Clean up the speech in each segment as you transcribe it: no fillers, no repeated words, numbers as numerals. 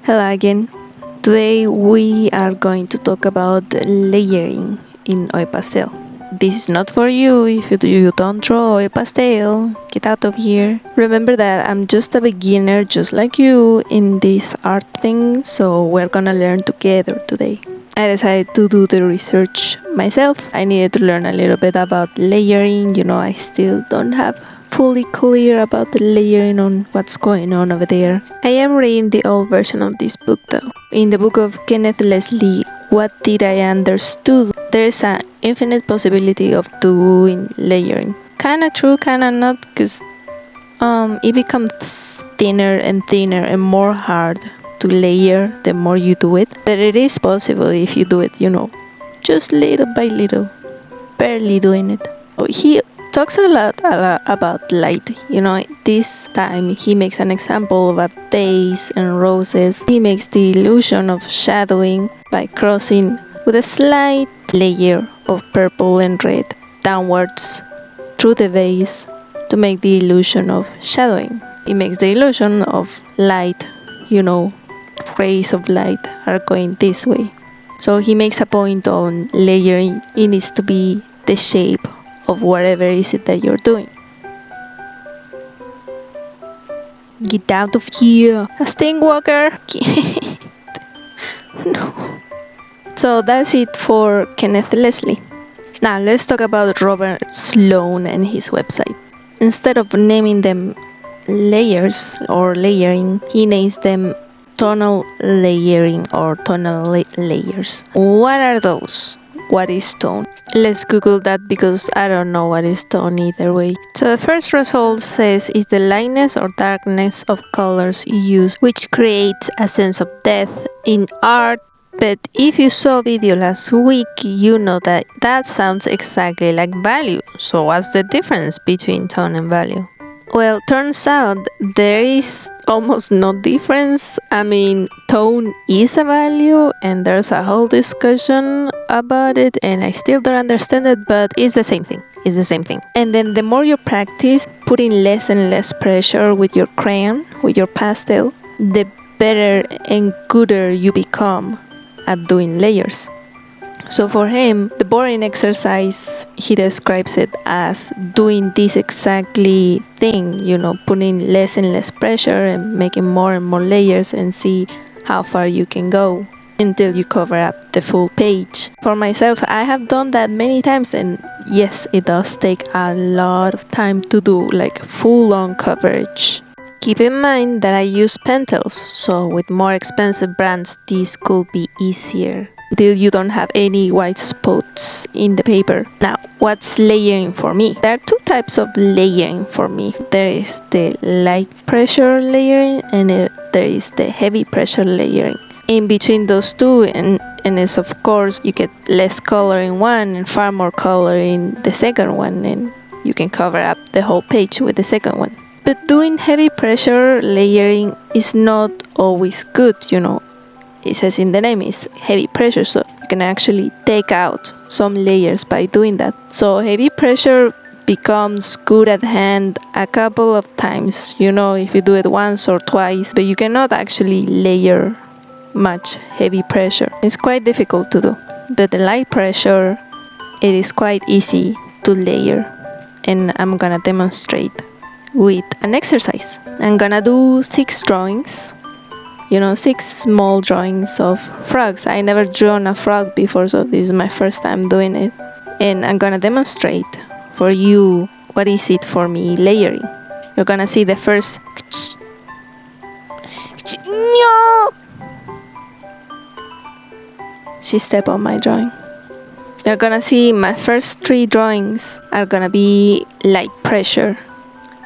Hello again. Today we are going to talk about layering in oil pastel. This is not for you if you don't draw oil pastel. Get out of here. Remember that I'm just a beginner just like you in this art thing, so we're gonna learn together today. I decided to do the research myself. I needed to learn a little bit about layering. I still don't have fully clear about the layering on what's going on over there. I am reading the old version of this book though. In the book of Kenneth Leslie, What Did I Understood? There's an infinite possibility of doing layering. Kinda true, kinda not, because it becomes thinner and thinner and more hard to layer the more you do it. But it is possible if you do it, just little by little, barely doing it. He talks a lot about light. This time he makes an example of a vase and roses. He makes the illusion of shadowing by crossing with a slight layer of purple and red downwards through the vase to make the illusion of shadowing. He makes the illusion of light, rays of light are going this way. So he makes a point on layering. It needs to be the shape of whatever is it that you're doing. Get out of here, a stinkwalker. No. So that's it for Kenneth Leslie. Now let's talk about Robert Sloan and his website. Instead of naming them layers or layering, he names them tonal layering or tonal layers. What are those? What is tone? Let's Google that because I don't know what is tone either way. So the first result says is the lightness or darkness of colors used, which creates a sense of depth in art. But if you saw video last week, you know that sounds exactly like value. So what's the difference between tone and value? Well, turns out there is almost no difference. Tone is a value and there's a whole discussion about it and I still don't understand it, but it's the same thing. It's the same thing. And then the more you practice putting less and less pressure with your crayon, with your pastel, the better and gooder you become at doing layers. So for him, the boring exercise, he describes it as doing this exactly thing, putting less and less pressure and making more and more layers and see how far you can go until you cover up the full page. For myself, I have done that many times and yes, it does take a lot of time to do, like full-on coverage. Keep in mind that I use pentels, so with more expensive brands, this could be easier till you don't have any white spots in the paper. Now, what's layering for me? There are two types of layering for me. There is the light pressure layering and there is the heavy pressure layering. In between those two, and is of course, you get less color in one and far more color in the second one, and you can cover up the whole page with the second one. But doing heavy pressure layering is not always good, It says in the name is heavy pressure, so you can actually take out some layers by doing that. So heavy pressure becomes good at hand a couple of times, if you do it once or twice, but you cannot actually layer much heavy pressure. It's quite difficult to do. But the light pressure, it is quite easy to layer, and I'm gonna demonstrate with an exercise. I'm gonna do 6 drawings. 6 small drawings of frogs. I never drawn a frog before, so this is my first time doing it. And I'm gonna demonstrate for you what is it for me layering. You're gonna see the first. She stepped on my drawing. You're gonna see my first 3 drawings are gonna be light pressure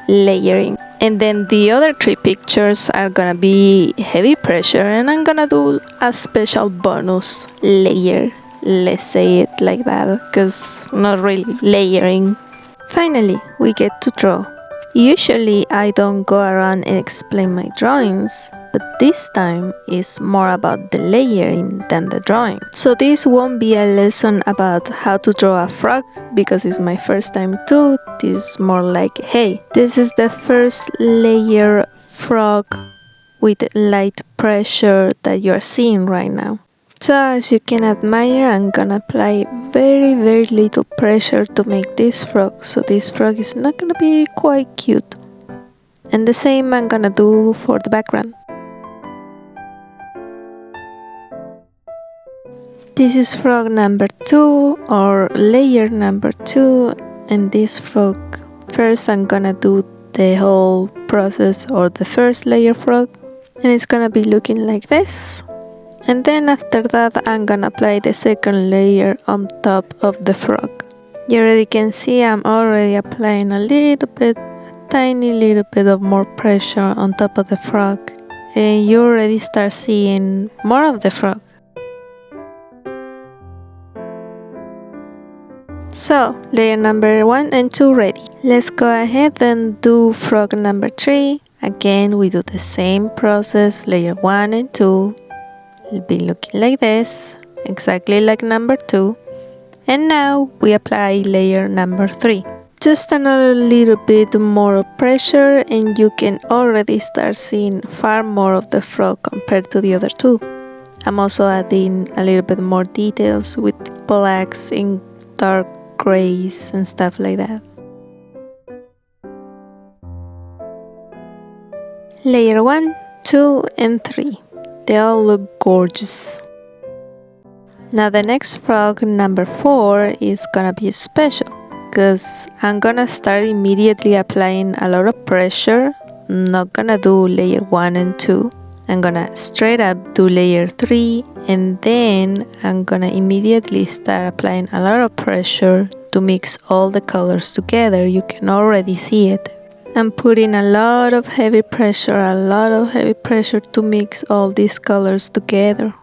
layering. And then the other 3 pictures are gonna be heavy pressure, and I'm gonna do a special bonus layer. Let's say it like that, because not really layering. Finally, we get to draw. Usually I don't go around and explain my drawings, but this time is more about the layering than the drawing. So this won't be a lesson about how to draw a frog because it's my first time too. This is more like, hey, this is the first layer frog with light pressure that you're seeing right now. So as you can admire, I'm gonna apply very little pressure to make this frog, so this frog is not gonna be quite cute. And the same I'm gonna do for the background. This is frog number 2 or layer number 2, and this frog, first I'm gonna do the whole process or the first layer frog, and it's gonna be looking like this. And then after that I'm gonna apply the second layer on top of the frog. You already can see I'm already applying a tiny little bit of more pressure on top of the frog, and you already start seeing more of the frog. So, layer number 1 and 2 ready. Let's go ahead and do frog number 3. Again, we do the same process, layer 1 and 2. It'll be looking like this, exactly like number 2. And now we apply layer number 3. Just another little bit more pressure and you can already start seeing far more of the frog compared to the other two. I'm also adding a little bit more details with blacks and dark grays and stuff like that. Layer 1, 2 and 3. They all look gorgeous. Now the next frog, number 4, is gonna be special because I'm gonna start immediately applying a lot of pressure. I'm not gonna do layer 1 and 2. I'm gonna straight up do layer 3, and then I'm gonna immediately start applying a lot of pressure to mix all the colors together. You can already see it. I'm putting a lot of heavy pressure to mix all these colors together.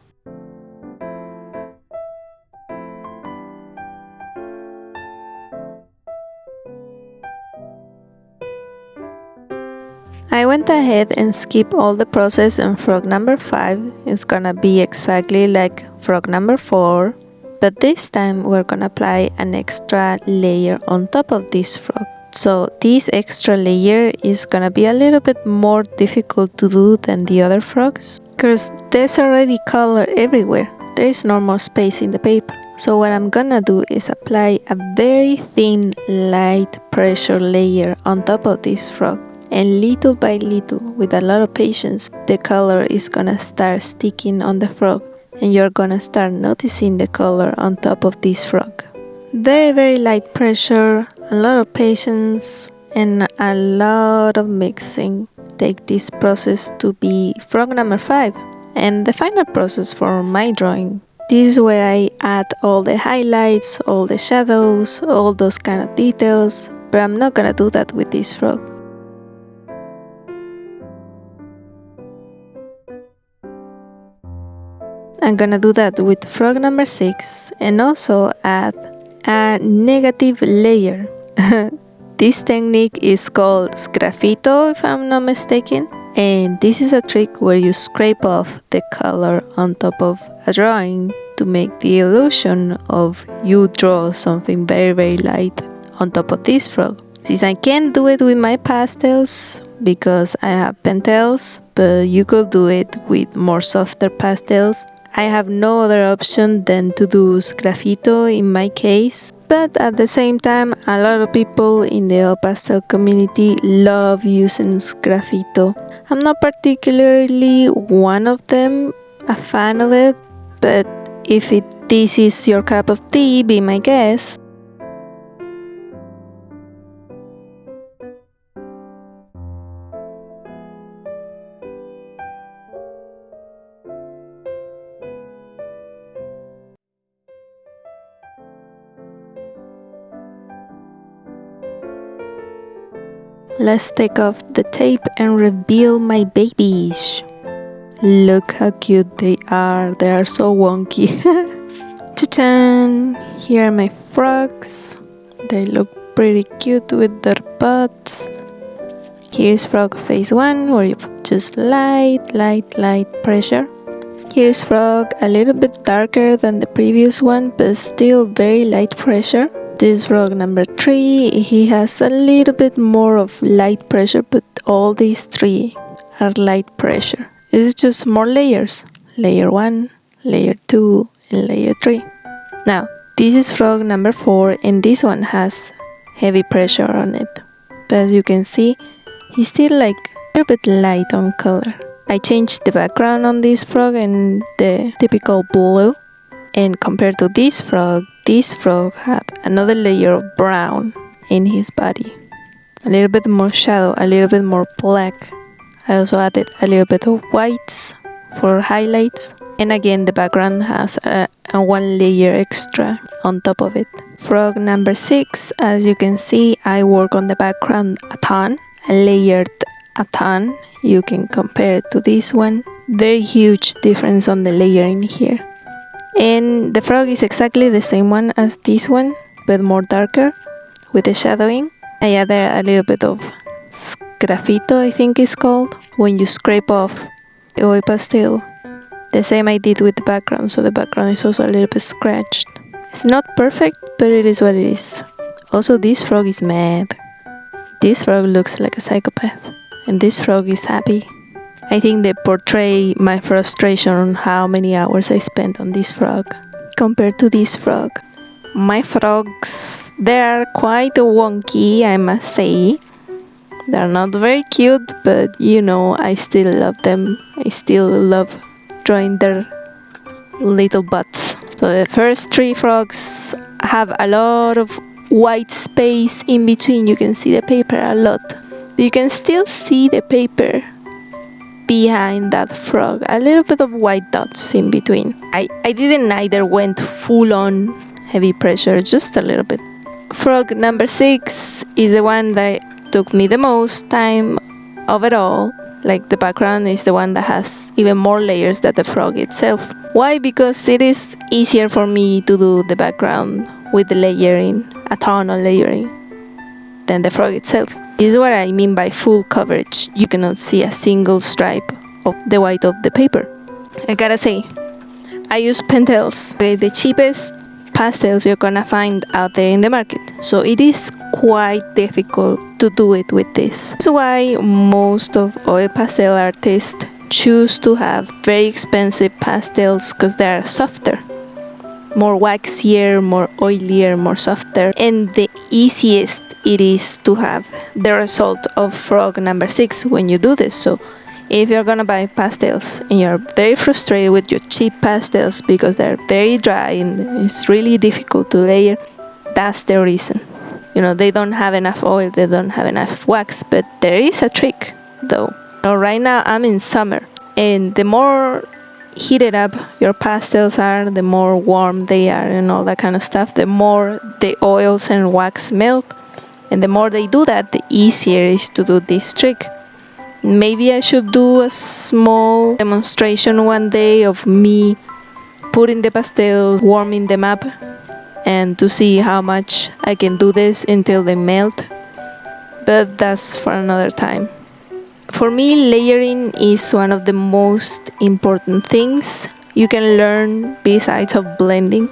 I went ahead and skipped all the process, and frog number 5 is gonna be exactly like frog number 4, but this time we're gonna apply an extra layer on top of this frog. So this extra layer is gonna be a little bit more difficult to do than the other frogs because there's already color everywhere. There is no more space in the paper. So what I'm gonna do is apply a very thin light pressure layer on top of this frog. And little by little, with a lot of patience, the color is gonna start sticking on the frog and you're gonna start noticing the color on top of this frog. Very light pressure, a lot of patience, and a lot of mixing. Take this process to be frog number 5 and the final process for my drawing. This is where I add all the highlights, all the shadows, all those kind of details, but I'm not gonna do that with this frog. I'm gonna do that with frog number 6 and also add a negative layer. This technique is called sgraffito, if I'm not mistaken, and this is a trick where you scrape off the color on top of a drawing to make the illusion of you draw something very light on top of this frog. Since I can't do it with my pastels because I have pentels, but you could do it with more softer pastels, I have no other option than to do sgraffito in my case. But at the same time, a lot of people in the oil pastel community love using sgraffito. I'm not particularly one of them, a fan of it, but if this is your cup of tea, be my guest. Let's take off the tape and reveal my babies. Look how cute they are. They are so wonky. Ta-tan! Here are my frogs. They look pretty cute with their butts. Here's frog phase 1 where you put just light pressure. Here's frog a little bit darker than the previous one, but still very light pressure. This frog number 3, he has a little bit more of light pressure, but all these 3 are light pressure. It's just more layers. Layer 1, layer 2, and layer 3. Now, this is frog number 4, and this one has heavy pressure on it. But as you can see, he's still like a little bit light on color. I changed the background on this frog and the typical blue. And compared to this frog had another layer of brown in his body. A little bit more shadow, a little bit more black. I also added a little bit of whites for highlights. And again, the background has a one layer extra on top of it. Frog number 6, as you can see, I work on the background a ton. I layered a ton. You can compare it to this one. Very huge difference on the layering here. And the frog is exactly the same one as this one, but more darker with the shadowing. I added a little bit of graffito, I think it's called, when you scrape off the oil pastel. The same I did with the background, so the background is also a little bit scratched. It's not perfect, but it is what it is. Also, this frog is mad. This frog looks like a psychopath, and this frog is happy. I think they portray my frustration on how many hours I spent on this frog compared to this frog. My frogs, they are quite wonky, I must say. They're not very cute, but you know, I still love them. I still love drawing their little butts. So the first 3 frogs have a lot of white space in between. You can see the paper a lot. But you can still see the paper behind that frog, a little bit of white dots in between. I didn't either went full on heavy pressure, just a little bit. Frog number 6 is the one that took me the most time of it all. Like, the background is the one that has even more layers than the frog itself. Why? Because it is easier for me to do the background with the layering, a ton of layering, than the frog itself. This is what I mean by full coverage. You cannot see a single stripe of the white of the paper. I gotta say, I use Pentels, the cheapest pastels you're gonna find out there in the market. So it is quite difficult to do it with this. That's why most of oil pastel artists choose to have very expensive pastels, because they are softer. More waxier, more oilier, more softer. And the easiest it is to have the result of frog number 6 when you do this. So if you're gonna buy pastels and you're very frustrated with your cheap pastels because they're very dry and it's really difficult to layer, that's the reason. You know, they don't have enough oil, they don't have enough wax, but there is a trick though. You know, right now I'm in summer, and the more heated up your pastels are, the more warm they are and all that kind of stuff, the more the oils and wax melt. And the more they do that, the easier it is to do this trick. Maybe I should do a small demonstration one day of me putting the pastels, warming them up, and to see how much I can do this until they melt. But that's for another time. For me, layering is one of the most important things you can learn besides of blending,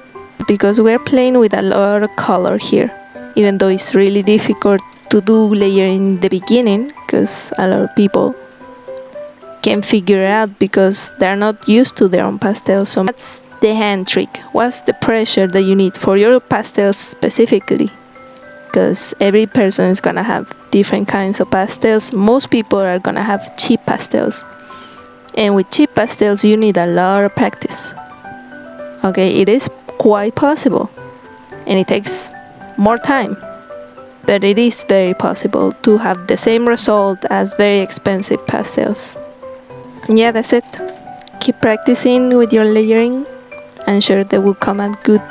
because we're playing with a lot of color here. Even though it's really difficult to do layering in the beginning, because a lot of people can figure it out because they're not used to their own pastels. So that's the hand trick. What's the pressure that you need for your pastels specifically? Because every person is gonna have different kinds of pastels. Most people are gonna have cheap pastels, and with cheap pastels you need a lot of practice. Okay, it is quite possible, and it takes more time, but it is very possible to have the same result as very expensive pastels. Yeah, that's it. Keep practicing with your layering. I'm sure they will come out good.